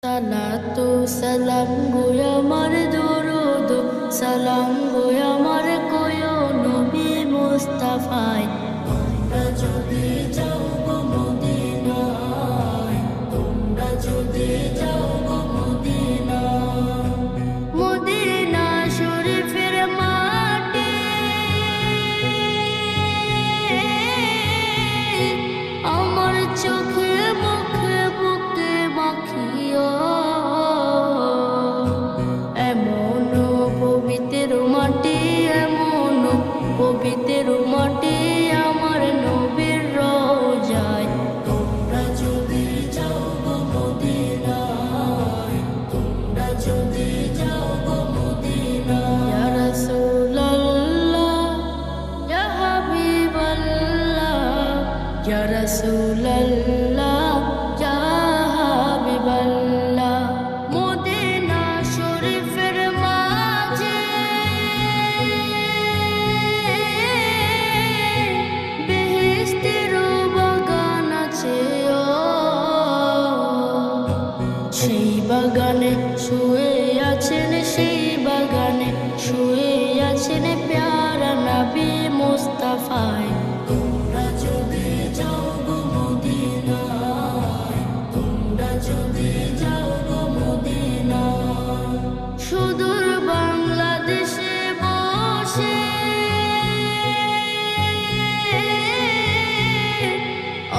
সালাতু সালাম গো আমার দরুদ সালাম গো আমার কোয় নবী মুস্তাফায়। তোমরা যদি যাও গো মদিনায়, তোমরা যদি যাও গো মদিনায়, মদিনা শরীফের মাটি আমার চোখে মুখে বুকে মাখিও। এমন পবিত্র মাটি, এমন পবিত্র মাটি আমার নবীর রওজায়। তোমরা যদি যাও গো মদিনায়, তোমরা যদি যাও গো মদিনায়। ইয়া রাসূলুল্লাহ ইয়া হাবিবাল্লাহ, ইয়া রাসূলুল্লাহ ইয়া হাবিবাল্লাহ। মদিনা শরীফের মাঝে বেহেশতের বাগান আছে, সেই বাগানে শুয়ে আছেন, সেই বাগানে শুয়ে আছেন প্যারা নবী মুস্তাফায়। তোমরা যদি যাও গো মদিনায়, তোমরা যদি যাও গো মদিনায়। সুদূর বাংলাদেশে বসে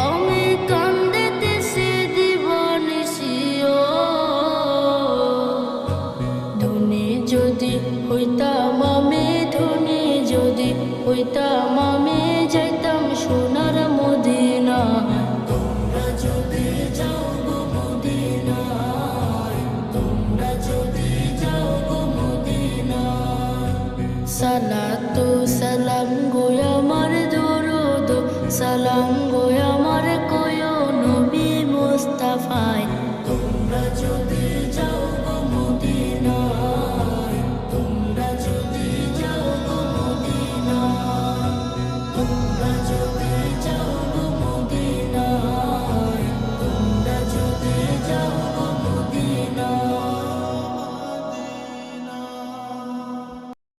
আমি কান্দিতেছি দিবানিশিও। ধনী যদি হইতাম আমি, ধনী যদি হইতাম আমি, যাইতাম সোনার মদিনা। তোমরা যদি যাও গো মদিনায়, তোমরা যদি যাও গো মদিনায়। সালাতু সালাম গো আমার দরুদ সালাম গো আমার কোয় নবী মুস্তাফায়।